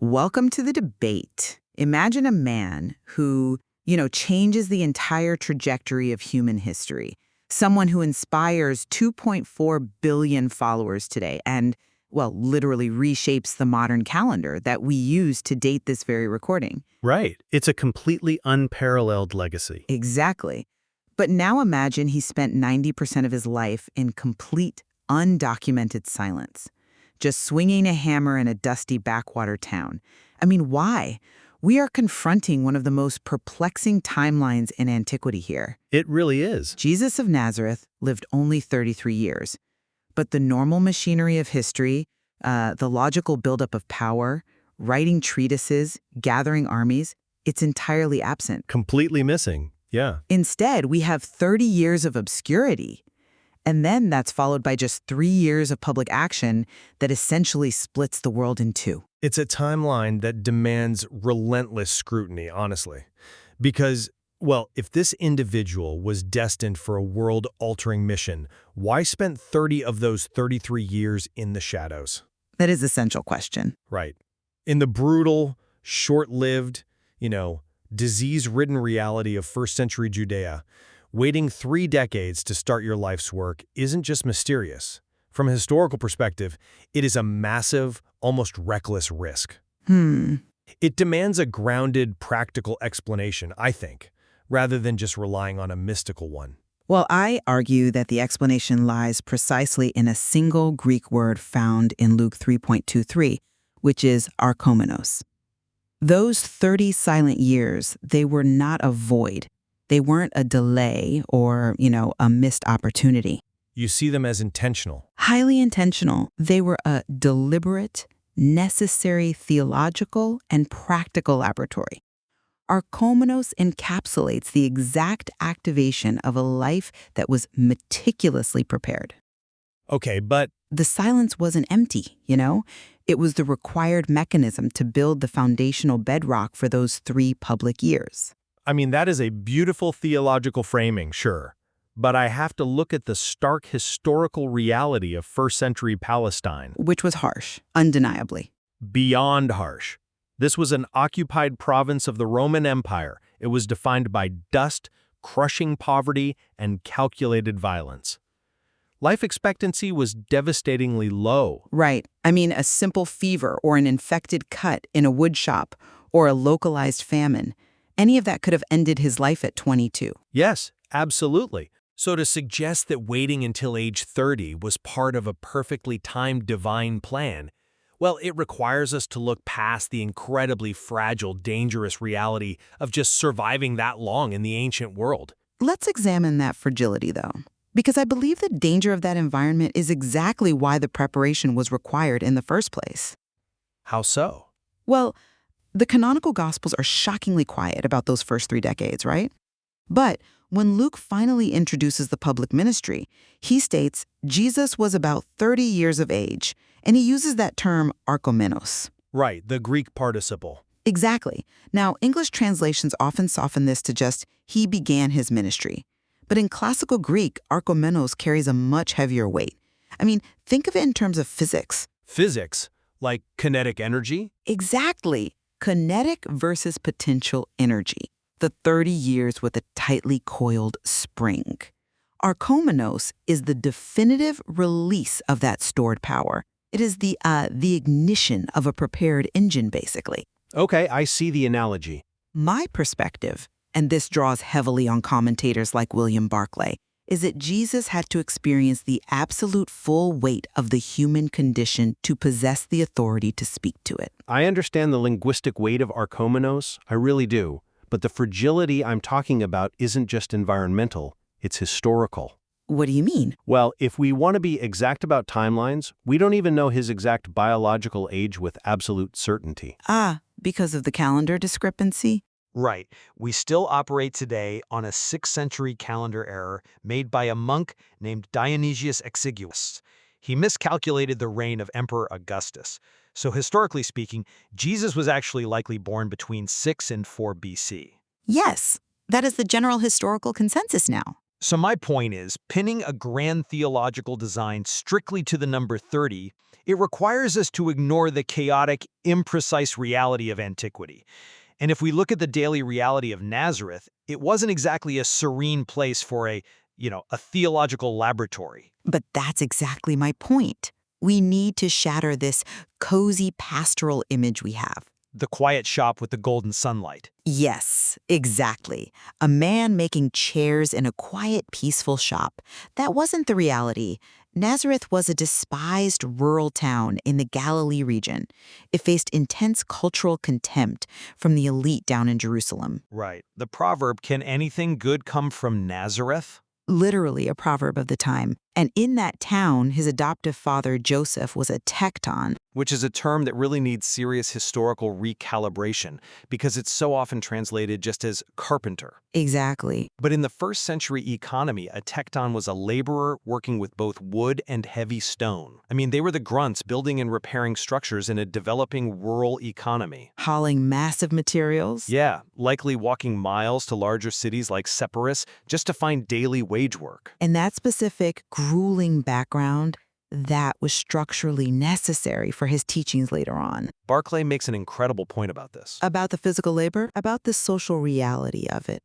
Welcome to the debate. Imagine a man who, changes the entire trajectory of human history. Someone who inspires 2.4 billion followers today and, well, literally reshapes the modern calendar that we use to date this very recording. Right. It's a completely unparalleled legacy. Exactly. But now imagine he spent 90% of his life in complete, undocumented silence, just swinging a hammer in a dusty backwater town. I mean, why? We are confronting one of the most perplexing timelines in antiquity here. It really is. Jesus of Nazareth lived only 33 years. But the normal machinery of history, the logical buildup of power, writing treatises, gathering armies, it's entirely absent. Completely missing. Yeah. Instead, we have 30 years of obscurity. And then that's followed by just 3 years of public action that essentially splits the world in two. It's a timeline that demands relentless scrutiny, honestly. Because, well, if this individual was destined for a world-altering mission, why spend 30 of those 33 years in the shadows? That is an essential question. Right. In the brutal, short-lived, disease-ridden reality of first-century Judea, waiting 3 decades to start your life's work isn't just mysterious. From a historical perspective, it is a massive, almost reckless risk. It demands a grounded, practical explanation, I think, rather than just relying on a mystical one. Well, I argue that the explanation lies precisely in a single Greek word found in Luke 3.23, which is archomenos. Those 30 silent years, they were not a void. They weren't a delay or, a missed opportunity. You see them as intentional. Highly intentional. They were a deliberate, necessary theological and practical laboratory. Archomenos encapsulates the exact activation of a life that was meticulously prepared. Okay, but The silence wasn't empty, It was the required mechanism to build the foundational bedrock for those 3 public years. that is a beautiful theological framing, sure. But I have to look at the stark historical reality of first-century Palestine. Which was harsh, undeniably. Beyond harsh. This was an occupied province of the Roman Empire. It was defined by dust, crushing poverty, and calculated violence. Life expectancy was devastatingly low. Right. A simple fever or an infected cut in a wood shop or a localized famine. Any of that could have ended his life at 22. Yes, absolutely. So to suggest that waiting until age 30 was part of a perfectly timed divine plan, well, it requires us to look past the incredibly fragile, dangerous reality of just surviving that long in the ancient world. Let's examine that fragility, though, because I believe the danger of that environment is exactly why the preparation was required in the first place. How so? Well, the canonical Gospels are shockingly quiet about those first 3 decades, right? But when Luke finally introduces the public ministry, he states Jesus was about 30 years of age, and he uses that term archomenos. Right, the Greek participle. Exactly. Now, English translations often soften this to just, he began his ministry. But in classical Greek, archomenos carries a much heavier weight. Think of it in terms of physics. Physics? Like kinetic energy? Exactly. Kinetic versus potential energy. The 30 years with a tightly coiled spring. Archomenos is the definitive release of that stored power. It is the ignition of a prepared engine, basically. Okay, I see the analogy. My perspective, and this draws heavily on commentators like William Barclay, is that Jesus had to experience the absolute full weight of the human condition to possess the authority to speak to it. I understand the linguistic weight of archomenos, I really do. But the fragility I'm talking about isn't just environmental, it's historical. What do you mean? Well, if we want to be exact about timelines, we don't even know his exact biological age with absolute certainty. Because of the calendar discrepancy? Right. We still operate today on a 6th century calendar error made by a monk named Dionysius Exiguus. He miscalculated the reign of Emperor Augustus. So historically speaking, Jesus was actually likely born between 6 and 4 BC. Yes, that is the general historical consensus now. So my point is, pinning a grand theological design strictly to the number 30, it requires us to ignore the chaotic, imprecise reality of antiquity. And if we look at the daily reality of Nazareth, it wasn't exactly a serene place for a theological laboratory. But that's exactly my point. We need to shatter this cozy pastoral image we have. The quiet shop with the golden sunlight. Yes, exactly. A man making chairs in a quiet, peaceful shop. That wasn't the reality. Nazareth was a despised rural town in the Galilee region. It faced intense cultural contempt from the elite down in Jerusalem. Right. The proverb, "Can anything good come from Nazareth?" Literally a proverb of the time. And in that town, his adoptive father, Joseph, was a tekton. Which is a term that really needs serious historical recalibration because it's so often translated just as carpenter. Exactly. But in the first century economy, a tekton was a laborer working with both wood and heavy stone. I mean, they were the grunts building and repairing structures in a developing rural economy. Hauling massive materials. Yeah, likely walking miles to larger cities like Sepphoris just to find daily wage work. And that specific, grueling background, that was structurally necessary for his teachings later on. Barclay makes an incredible point about this. About the physical labor, about the social reality of it.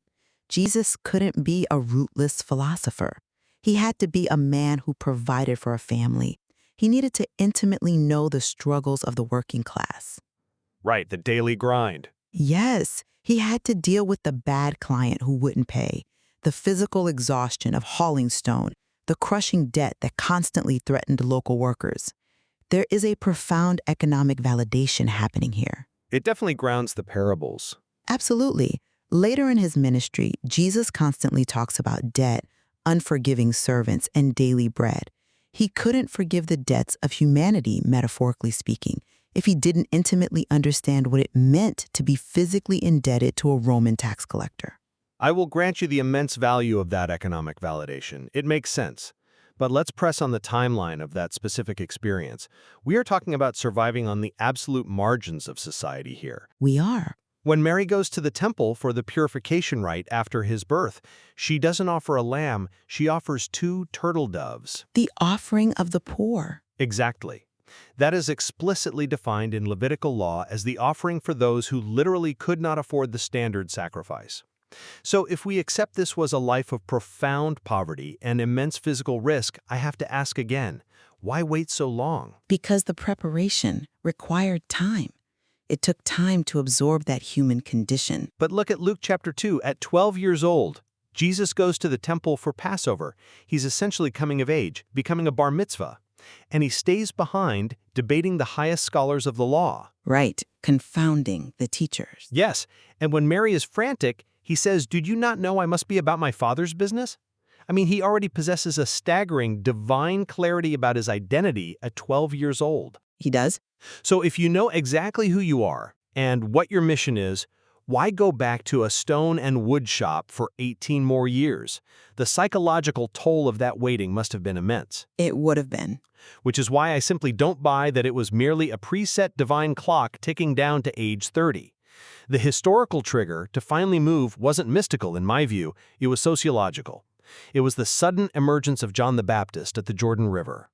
Jesus couldn't be a rootless philosopher. He had to be a man who provided for a family. He needed to intimately know the struggles of the working class. Right, the daily grind. Yes, he had to deal with the bad client who wouldn't pay, the physical exhaustion of hauling stone, the crushing debt that constantly threatened local workers. There is a profound economic validation happening here. It definitely grounds the parables. Absolutely. Later in his ministry, Jesus constantly talks about debt, unforgiving servants, and daily bread. He couldn't forgive the debts of humanity, metaphorically speaking, if he didn't intimately understand what it meant to be physically indebted to a Roman tax collector. I will grant you the immense value of that economic validation. It makes sense. But let's press on the timeline of that specific experience. We are talking about surviving on the absolute margins of society here. We are. When Mary goes to the temple for the purification rite after his birth, she doesn't offer a lamb, she offers 2 turtle doves. The offering of the poor. Exactly. That is explicitly defined in Levitical law as the offering for those who literally could not afford the standard sacrifice. So if we accept this was a life of profound poverty and immense physical risk, I have to ask again, why wait so long? Because the preparation required time. It took time to absorb that human condition. But look at Luke chapter 2. At 12 years old, Jesus goes to the temple for Passover. He's essentially coming of age, becoming a bar mitzvah. And he stays behind, debating the highest scholars of the law. Right, confounding the teachers. Yes, and when Mary is frantic, he says, "Did you not know I must be about my Father's business?" I mean, he already possesses a staggering, divine clarity about his identity at 12 years old. He does? So if you know exactly who you are and what your mission is, why go back to a stone and wood shop for 18 more years? The psychological toll of that waiting must have been immense. It would have been. Which is why I simply don't buy that it was merely a preset divine clock ticking down to age 30. The historical trigger to finally move wasn't mystical in my view, it was sociological. It was the sudden emergence of John the Baptist at the Jordan River.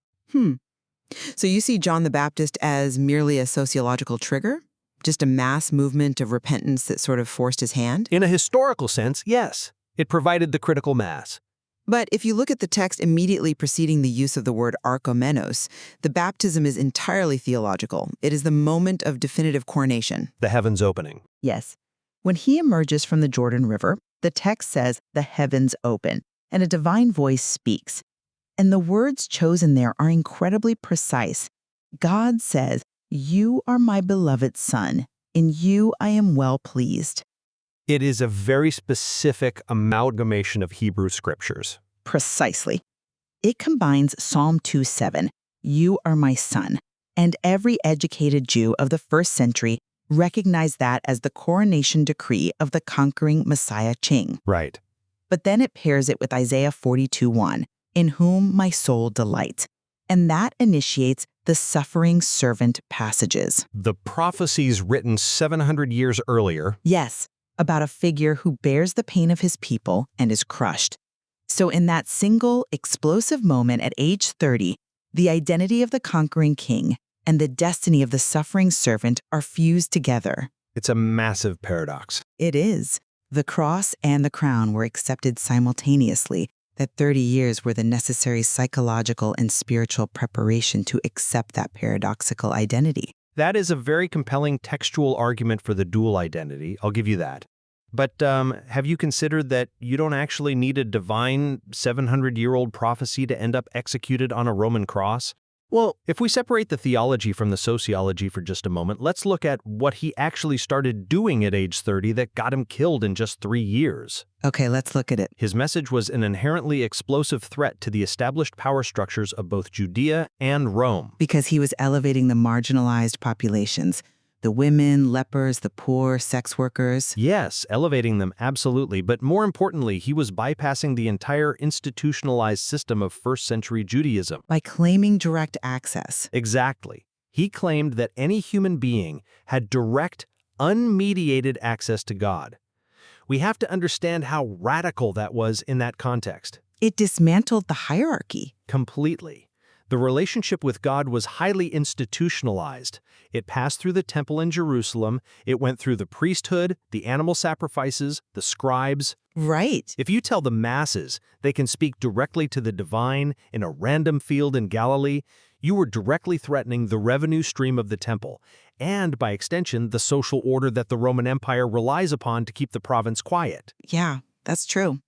So you see John the Baptist as merely a sociological trigger? Just a mass movement of repentance that sort of forced his hand? In a historical sense, yes. It provided the critical mass. But if you look at the text immediately preceding the use of the word archomenos, the baptism is entirely theological. It is the moment of definitive coronation. The heavens opening. Yes. When he emerges from the Jordan River, the text says the heavens open, and a divine voice speaks. And the words chosen there are incredibly precise. God says, "You are my beloved Son. In you I am well pleased." It is a very specific amalgamation of Hebrew scriptures. Precisely. It combines Psalm 2:7, "You are my son," and every educated Jew of the first century recognized that as the coronation decree of the conquering Messiah King. Right. But then it pairs it with Isaiah 42:1, "In whom my soul delights," and that initiates the suffering servant passages. The prophecies written 700 years earlier. Yes, about a figure who bears the pain of his people and is crushed. So in that single, explosive moment at age 30, the identity of the conquering king and the destiny of the suffering servant are fused together. It's a massive paradox. It is. The cross and the crown were accepted simultaneously, that 30 years were the necessary psychological and spiritual preparation to accept that paradoxical identity. That is a very compelling textual argument for the dual identity, I'll give you that. But have you considered that you don't actually need a divine 700-year-old prophecy to end up executed on a Roman cross? Well, if we separate the theology from the sociology for just a moment, let's look at what he actually started doing at age 30 that got him killed in just 3 years. Okay, let's look at it. His message was an inherently explosive threat to the established power structures of both Judea and Rome. Because he was elevating the marginalized populations, the women, lepers, the poor, sex workers. Yes, elevating them, absolutely. But more importantly, he was bypassing the entire institutionalized system of first-century Judaism. By claiming direct access. Exactly. He claimed that any human being had direct, unmediated access to God. We have to understand how radical that was in that context. It dismantled the hierarchy. Completely. The relationship with God was highly institutionalized. It passed through the temple in Jerusalem. It went through the priesthood, the animal sacrifices, the scribes. Right. If you tell the masses they can speak directly to the divine in a random field in Galilee, you were directly threatening the revenue stream of the temple, and by extension, the social order that the Roman Empire relies upon to keep the province quiet. Yeah, that's true.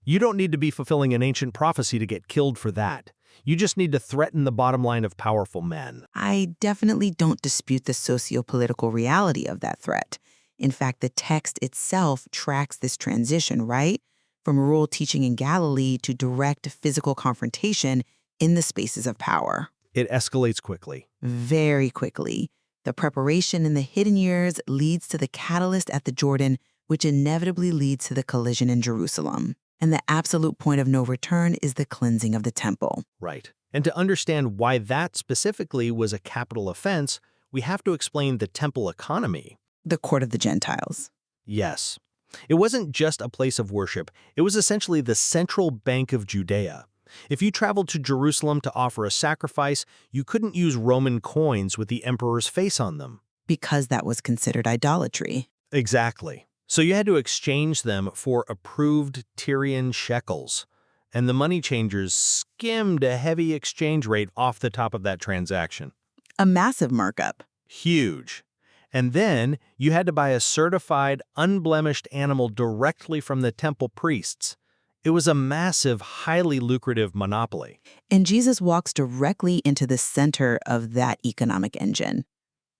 You don't need to be fulfilling an ancient prophecy to get killed for that. You just need to threaten the bottom line of powerful men. I definitely don't dispute the socio-political reality of that threat. In fact, the text itself tracks this transition, right? From rural teaching in Galilee to direct physical confrontation in the spaces of power. It escalates quickly. Very quickly. The preparation in the hidden years leads to the catalyst at the Jordan, which inevitably leads to the collision in Jerusalem. And the absolute point of no return is the cleansing of the temple. Right. And to understand why that specifically was a capital offense, we have to explain the temple economy. The court of the Gentiles. Yes. It wasn't just a place of worship. It was essentially the central bank of Judea. If you traveled to Jerusalem to offer a sacrifice, you couldn't use Roman coins with the emperor's face on them. Because that was considered idolatry. Exactly. So you had to exchange them for approved Tyrian shekels, and the money changers skimmed a heavy exchange rate off the top of that transaction. A massive markup. Huge. And then you had to buy a certified, unblemished animal directly from the temple priests. It was a massive, highly lucrative monopoly. And Jesus walks directly into the center of that economic engine.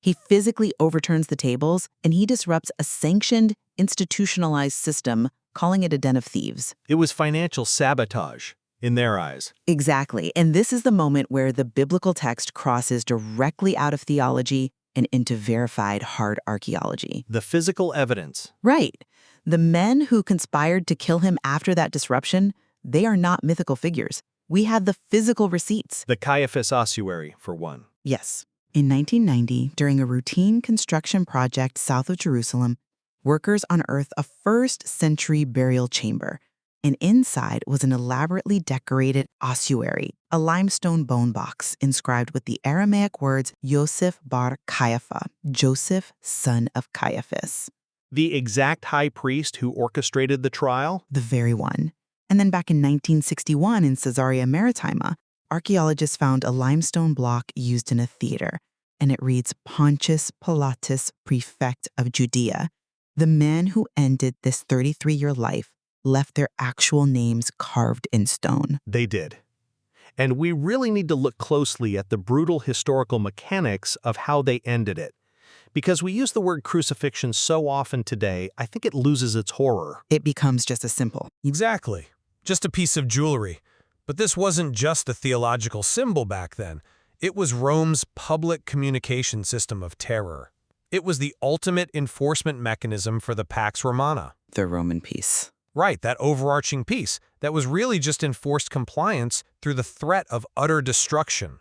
He physically overturns the tables, and he disrupts a sanctioned, institutionalized system, calling it a den of thieves. It was financial sabotage, in their eyes. Exactly. And this is the moment where the biblical text crosses directly out of theology and into verified hard archaeology. The physical evidence. Right. The men who conspired to kill him after that disruption, they are not mythical figures. We have the physical receipts. The Caiphas ossuary, for one. Yes. In 1990, during a routine construction project south of Jerusalem, workers unearthed a first-century burial chamber, and inside was an elaborately decorated ossuary, a limestone bone box inscribed with the Aramaic words Yosef bar Caiapha, Joseph, son of Caiphas. The exact high priest who orchestrated the trial? The very one. And then back in 1961 in Caesarea Maritima, archaeologists found a limestone block used in a theater, and it reads Pontius Pilatus, prefect of Judea. The man who ended this 33-year life left their actual names carved in stone. They did. And we really need to look closely at the brutal historical mechanics of how they ended it. Because we use the word crucifixion so often today, I think it loses its horror. It becomes just as simple. Exactly. Just a piece of jewelry. But this wasn't just a theological symbol back then. It was Rome's public communication system of terror. It was the ultimate enforcement mechanism for the Pax Romana. The Roman peace. Right, that overarching piece that was really just enforced compliance through the threat of utter destruction.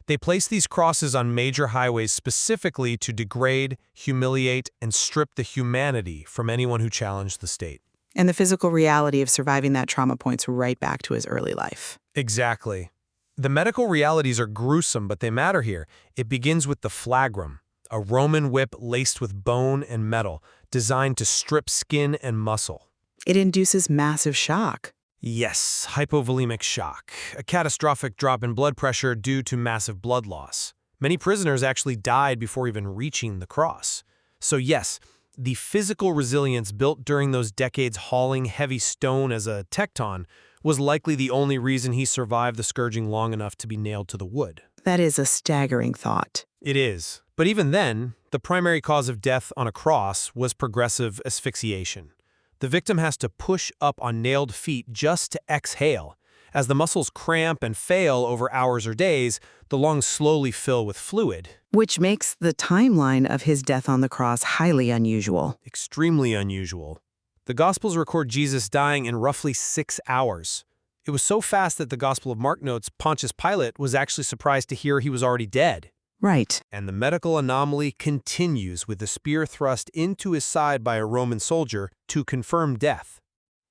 They placed these crosses on major highways specifically to degrade, humiliate, and strip the humanity from anyone who challenged the state. And the physical reality of surviving that trauma points right back to his early life. Exactly. The medical realities are gruesome, but they matter here. It begins with the flagrum, a Roman whip laced with bone and metal, designed to strip skin and muscle. It induces massive shock. Yes, hypovolemic shock, a catastrophic drop in blood pressure due to massive blood loss. Many prisoners actually died before even reaching the cross. So yes, the physical resilience built during those decades hauling heavy stone as a tecton was likely the only reason he survived the scourging long enough to be nailed to the wood. That is a staggering thought. It is. But even then, the primary cause of death on a cross was progressive asphyxiation. The victim has to push up on nailed feet just to exhale. As the muscles cramp and fail over hours or days, the lungs slowly fill with fluid. Which makes the timeline of his death on the cross highly unusual. Extremely unusual. The Gospels record Jesus dying in roughly 6 hours. It was so fast that the Gospel of Mark notes Pontius Pilate was actually surprised to hear he was already dead. Right. And the medical anomaly continues with the spear thrust into his side by a Roman soldier to confirm death.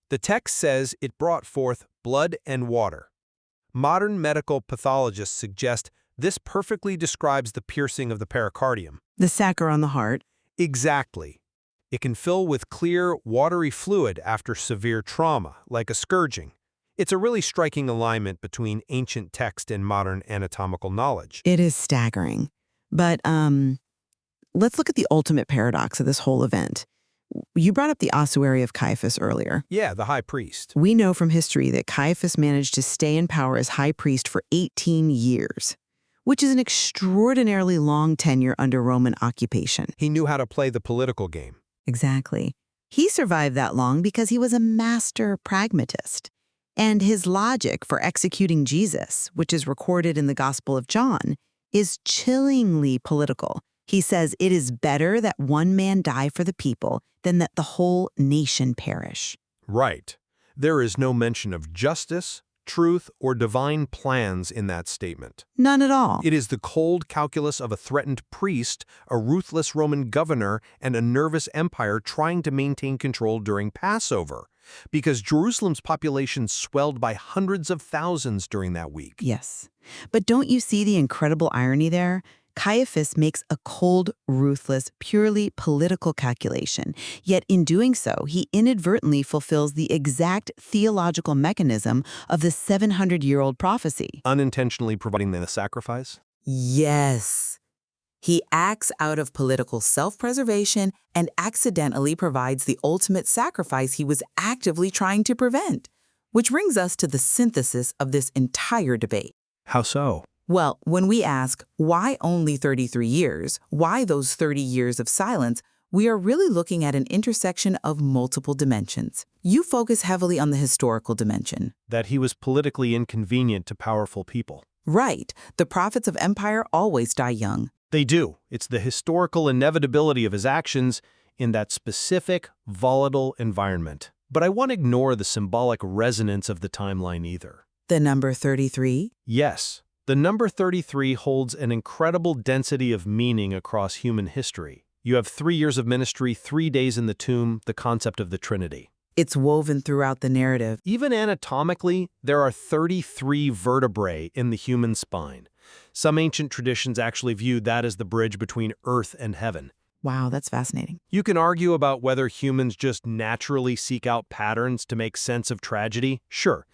The text says it brought forth blood and water. Modern medical pathologists suggest this perfectly describes the piercing of the pericardium. The saccare on the heart. Exactly. It can fill with clear, watery fluid after severe trauma, like a scourging. It's a really striking alignment between ancient text and modern anatomical knowledge. It is staggering. But let's look at the ultimate paradox of this whole event. You brought up the ossuary of Caiphas earlier. Yeah, the high priest. We know from history that Caiphas managed to stay in power as high priest for 18 years, which is an extraordinarily long tenure under Roman occupation. He knew how to play the political game. Exactly. He survived that long because he was a master pragmatist. And his logic for executing Jesus, which is recorded in the Gospel of John, is chillingly political. He says it is better that one man die for the people than that the whole nation perish. Right. There is no mention of justice, truth, or divine plans in that statement. None at all. It is the cold calculus of a threatened priest, a ruthless Roman governor, and a nervous empire trying to maintain control during Passover, because Jerusalem's population swelled by hundreds of thousands during that week. Yes. But don't you see the incredible irony there? Caiphas makes a cold, ruthless, purely political calculation, yet in doing so, he inadvertently fulfills the exact theological mechanism of the 700-year-old prophecy. Unintentionally providing the sacrifice? Yes. He acts out of political self-preservation and accidentally provides the ultimate sacrifice he was actively trying to prevent, which brings us to the synthesis of this entire debate. How so? Well, when we ask, why only 33 years? Why those 30 years of silence? We are really looking at an intersection of multiple dimensions. You focus heavily on the historical dimension. That he was politically inconvenient to powerful people. Right. The prophets of empire always die young. They do. It's the historical inevitability of his actions in that specific, volatile environment. But I won't ignore the symbolic resonance of the timeline either. The number 33? Yes. The number 33 holds an incredible density of meaning across human history. You have 3 years of ministry, 3 days in the tomb, the concept of the Trinity. It's woven throughout the narrative. Even anatomically, there are 33 vertebrae in the human spine. Some ancient traditions actually viewed that as the bridge between earth and heaven. Wow, that's fascinating. You can argue about whether humans just naturally seek out patterns to make sense of tragedy, sure.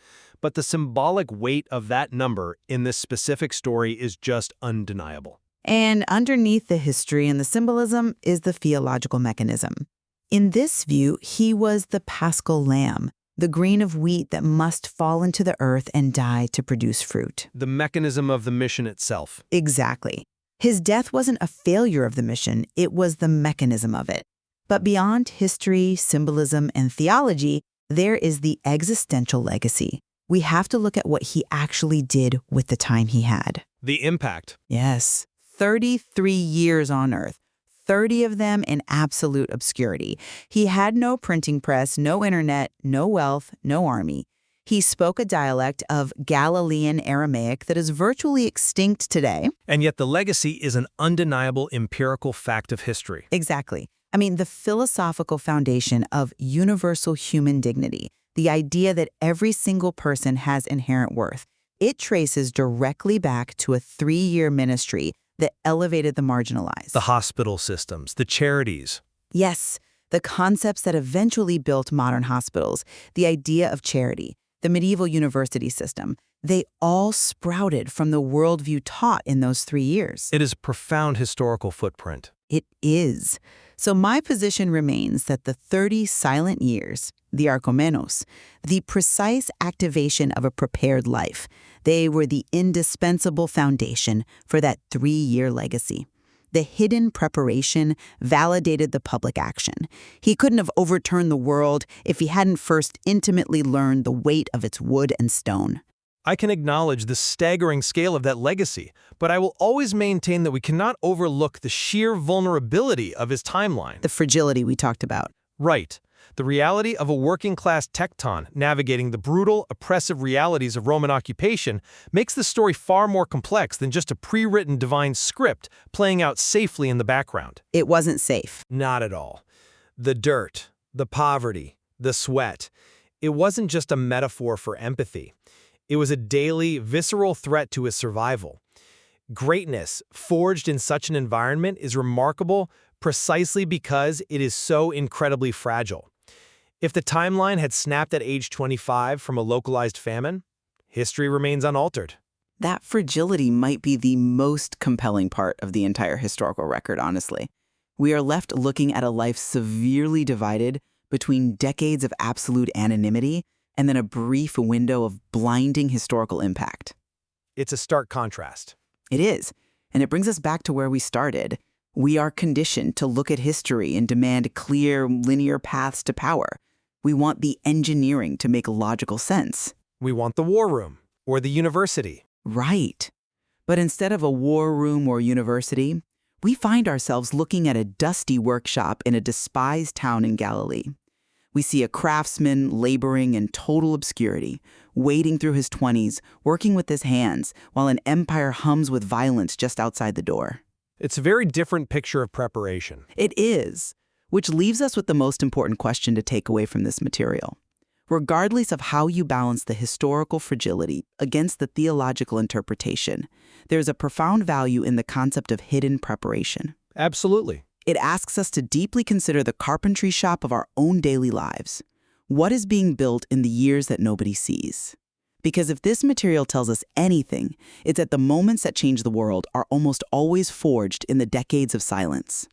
But the symbolic weight of that number in this specific story is just undeniable. And underneath the history and the symbolism is the theological mechanism. In this view, he was the paschal lamb, the grain of wheat that must fall into the earth and die to produce fruit. The mechanism of the mission itself. Exactly. His death wasn't a failure of the mission, it was the mechanism of it. But beyond history, symbolism, and theology, there is the existential legacy. We have to look at what he actually did with the time he had. The impact. Yes, 33 years on earth, 30 of them in absolute obscurity. He had no printing press, no internet, no wealth, no army. He spoke a dialect of Galilean Aramaic that is virtually extinct today. And yet the legacy is an undeniable empirical fact of history. Exactly. I mean, the philosophical foundation of universal human dignity, the idea that every single person has inherent worth, it traces directly back to a 3-year ministry that elevated the marginalized. The hospital systems, the charities. Yes, the concepts that eventually built modern hospitals, the idea of charity, the medieval university system, they all sprouted from the worldview taught in those 3 years. It is a profound historical footprint. It is. So my position remains that the 30 silent years, the archomenos, the precise activation of a prepared life, they were the indispensable foundation for that 3-year legacy. The hidden preparation validated the public action. He couldn't have overturned the world if he hadn't first intimately learned the weight of its wood and stone. I can acknowledge the staggering scale of that legacy, but I will always maintain that we cannot overlook the sheer vulnerability of his timeline. The fragility we talked about. Right. The reality of a working-class tecton navigating the brutal, oppressive realities of Roman occupation makes the story far more complex than just a pre-written divine script playing out safely in the background. It wasn't safe. Not at all. The dirt, the poverty, the sweat. It wasn't just a metaphor for empathy. It was a daily, visceral threat to his survival. Greatness, forged in such an environment, is remarkable precisely because it is so incredibly fragile. If the timeline had snapped at age 25 from a localized famine, history remains unaltered. That fragility might be the most compelling part of the entire historical record, honestly. We are left looking at a life severely divided between decades of absolute anonymity and then a brief window of blinding historical impact. It's a stark contrast. It is, and it brings us back to where we started. We are conditioned to look at history and demand clear, linear paths to power. We want the engineering to make logical sense. We want the war room, or the university. Right. But instead of a war room or university, we find ourselves looking at a dusty workshop in a despised town in Galilee. We see a craftsman laboring in total obscurity, wading through his 20s, working with his hands, while an empire hums with violence just outside the door. It's a very different picture of preparation. It is, which leaves us with the most important question to take away from this material. Regardless of how you balance the historical fragility against the theological interpretation, there's a profound value in the concept of hidden preparation. Absolutely. It asks us to deeply consider the carpentry shop of our own daily lives. What is being built in the years that nobody sees? Because if this material tells us anything, it's that the moments that change the world are almost always forged in the decades of silence.